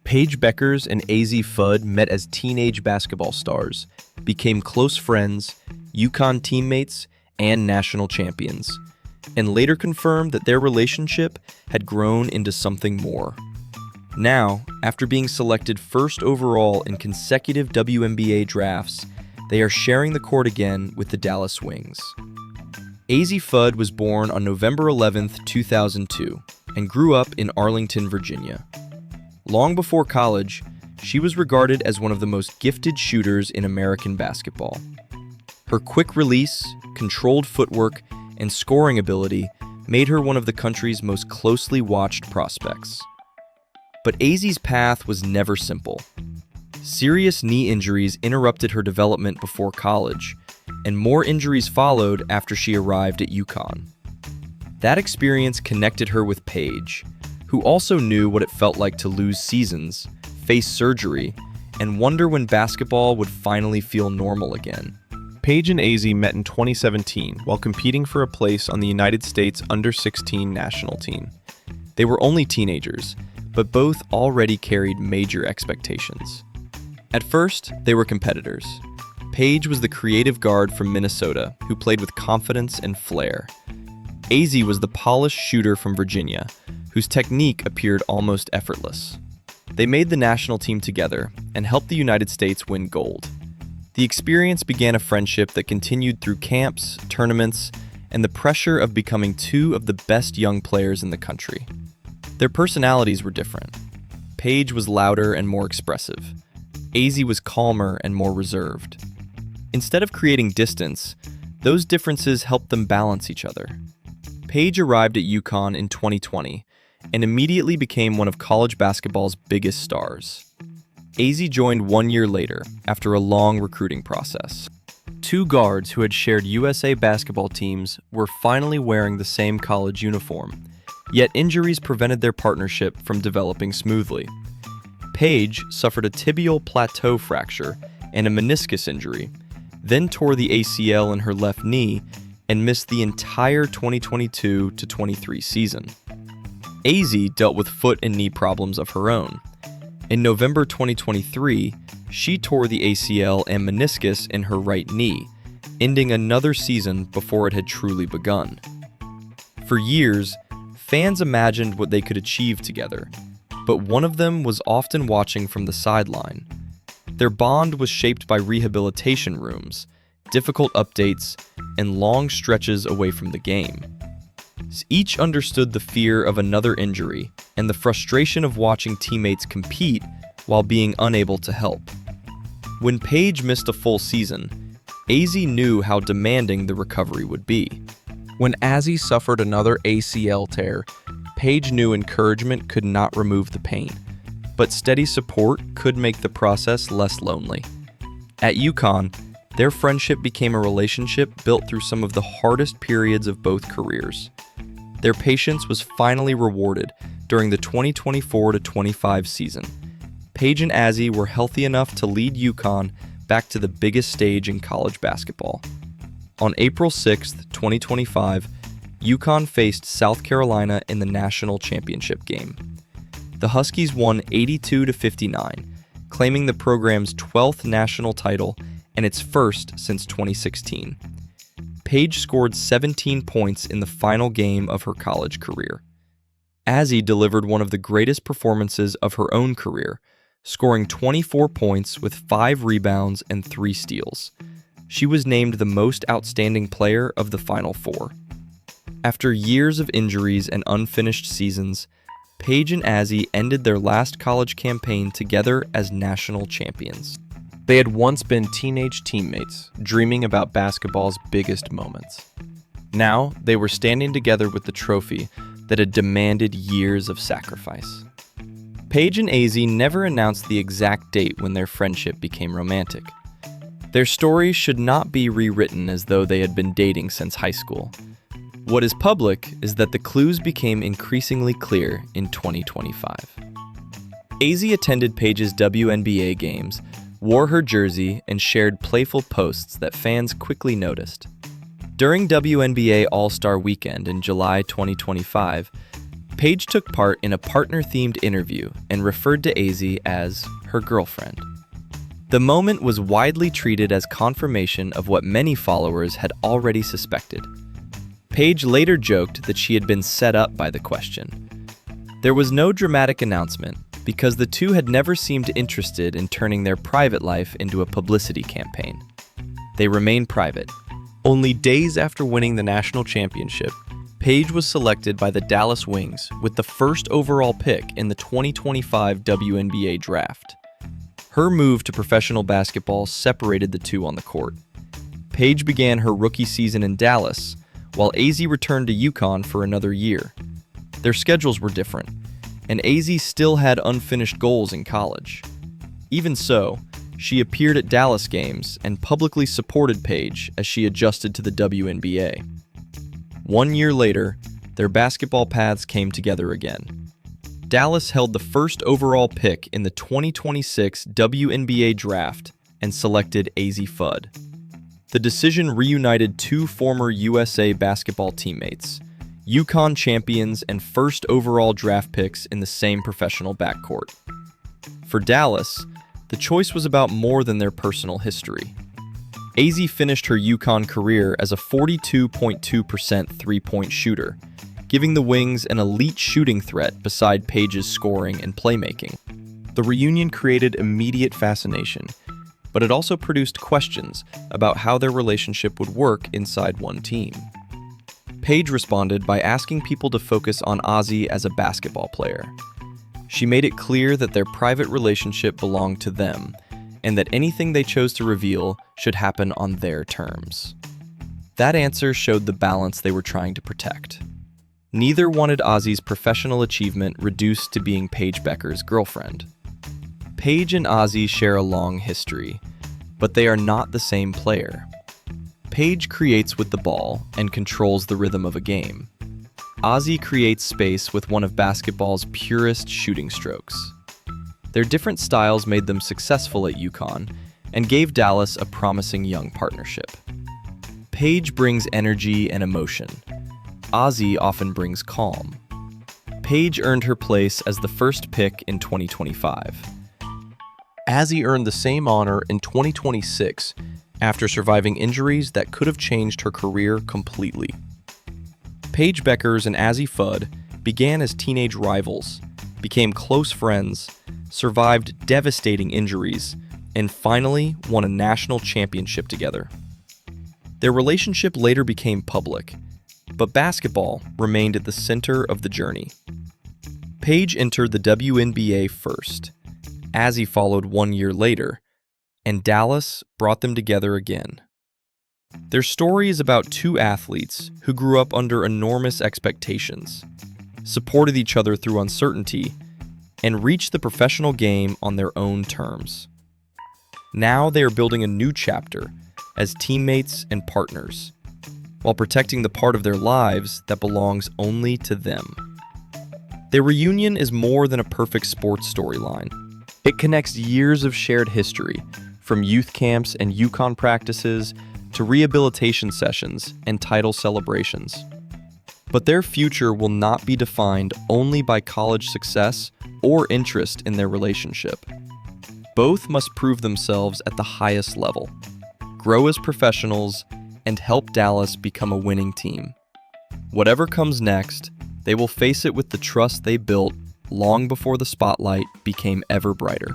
Paige Bueckers and Azzi Fudd met as teenage basketball stars, became close friends, UConn teammates, and national champions, and later confirmed that their relationship had grown into something more. Now, after being selected first overall in consecutive WNBA drafts, they are sharing the court again with the Dallas Wings. Azzi Fudd was born on November 11, 2002, and grew up in Arlington, Virginia. Long before college, she was regarded as one of the most gifted shooters in American basketball. Her quick release, controlled footwork, and scoring ability made her one of the country's most closely watched prospects. But Azzi's path was never simple. Serious knee injuries interrupted her development before college, and more injuries followed after she arrived at UConn. That experience connected her with Paige, who also knew what it felt like to lose seasons, face surgery, and wonder when basketball would finally feel normal again. Paige and Azzi met in 2017 while competing for a place on the United States under-16 national team. They were only teenagers, but both already carried major expectations. At first, they were competitors. Paige was the creative guard from Minnesota who played with confidence and flair. Azzi was the polished shooter from Virginia, whose technique appeared almost effortless. They made the national team together and helped the United States win gold. The experience began a friendship that continued through camps, tournaments, and the pressure of becoming two of the best young players in the country. Their personalities were different. Paige was louder and more expressive. Azzi was calmer and more reserved. Instead of creating distance, those differences helped them balance each other. Paige arrived at UConn in 2020 and immediately became one of college basketball's biggest stars. Azzi joined 1 year later, after a long recruiting process. Two guards who had shared USA basketball teams were finally wearing the same college uniform, yet injuries prevented their partnership from developing smoothly. Paige suffered a tibial plateau fracture and a meniscus injury, then tore the ACL in her left knee and missed the entire 2022-23 season. Azzi dealt with foot and knee problems of her own. In November 2023, she tore the ACL and meniscus in her right knee, ending another season before it had truly begun. For years, fans imagined what they could achieve together, but one of them was often watching from the sideline. Their bond was shaped by rehabilitation rooms, difficult updates, and long stretches away from the game. Each understood the fear of another injury and the frustration of watching teammates compete while being unable to help. When Paige missed a full season, Azzi knew how demanding the recovery would be. When Azzi suffered another ACL tear, Paige knew encouragement could not remove the pain, but steady support could make the process less lonely. At UConn, their friendship became a relationship built through some of the hardest periods of both careers. Their patience was finally rewarded during the 2024-25 season. Paige and Azzi were healthy enough to lead UConn back to the biggest stage in college basketball. On April 6, 2025, UConn faced South Carolina in the national championship game. The Huskies won 82-59, claiming the program's 12th national title and its first since 2016. Paige scored 17 points in the final game of her college career. Azzi delivered one of the greatest performances of her own career, scoring 24 points with 5 rebounds and 3 steals. She was named the most outstanding player of the Final Four. After years of injuries and unfinished seasons, Paige and Azzi ended their last college campaign together as national champions. They had once been teenage teammates, dreaming about basketball's biggest moments. Now, they were standing together with the trophy that had demanded years of sacrifice. Paige and Azzi never announced the exact date when their friendship became romantic. Their story should not be rewritten as though they had been dating since high school. What is public is that the clues became increasingly clear in 2025. Azzi attended Paige's WNBA games, wore her jersey, and shared playful posts that fans quickly noticed. During WNBA All-Star Weekend in July 2025, Paige took part in a partner-themed interview and referred to Azzi as her girlfriend. The moment was widely treated as confirmation of what many followers had already suspected. Paige later joked that she had been set up by the question. There was no dramatic announcement because the two had never seemed interested in turning their private life into a publicity campaign. They remained private. Only days after winning the national championship, Paige was selected by the Dallas Wings with the first overall pick in the 2025 WNBA draft. Her move to professional basketball separated the two on the court. Paige began her rookie season in Dallas, while Azzi returned to UConn for another year. Their schedules were different, and Azzi still had unfinished goals in college. Even so, she appeared at Dallas games and publicly supported Paige as she adjusted to the WNBA. 1 year later, their basketball paths came together again. Dallas held the first overall pick in the 2026 WNBA draft and selected Azzi Fudd. The decision reunited two former USA basketball teammates, UConn champions and first overall draft picks in the same professional backcourt. For Dallas, the choice was about more than their personal history. Azzi finished her UConn career as a 42.2% three-point shooter, giving the Wings an elite shooting threat beside Paige's scoring and playmaking. The reunion created immediate fascination, but it also produced questions about how their relationship would work inside one team. Paige responded by asking people to focus on Azzi as a basketball player. She made it clear that their private relationship belonged to them, and that anything they chose to reveal should happen on their terms. That answer showed the balance they were trying to protect. Neither wanted Azzi's professional achievement reduced to being Paige Bueckers' girlfriend. Paige and Azzi share a long history, but they are not the same player. Paige creates with the ball and controls the rhythm of a game. Azzi creates space with one of basketball's purest shooting strokes. Their different styles made them successful at UConn and gave Dallas a promising young partnership. Paige brings energy and emotion. Azzi often brings calm. Paige earned her place as the first pick in 2025. Azzi earned the same honor in 2026 after surviving injuries that could have changed her career completely. Paige Bueckers and Azzi Fudd began as teenage rivals, became close friends, survived devastating injuries, and finally won a national championship together. Their relationship later became public, but basketball remained at the center of the journey. Paige entered the WNBA first. Azzi followed 1 year later, and Dallas brought them together again. Their story is about two athletes who grew up under enormous expectations, supported each other through uncertainty, and reached the professional game on their own terms. Now they are building a new chapter as teammates and partners, while protecting the part of their lives that belongs only to them. Their reunion is more than a perfect sports storyline. It connects years of shared history, from youth camps and UConn practices to rehabilitation sessions and title celebrations. But their future will not be defined only by college success or interest in their relationship. Both must prove themselves at the highest level, grow as professionals, and help Dallas become a winning team. Whatever comes next, they will face it with the trust they built long before the spotlight became ever brighter.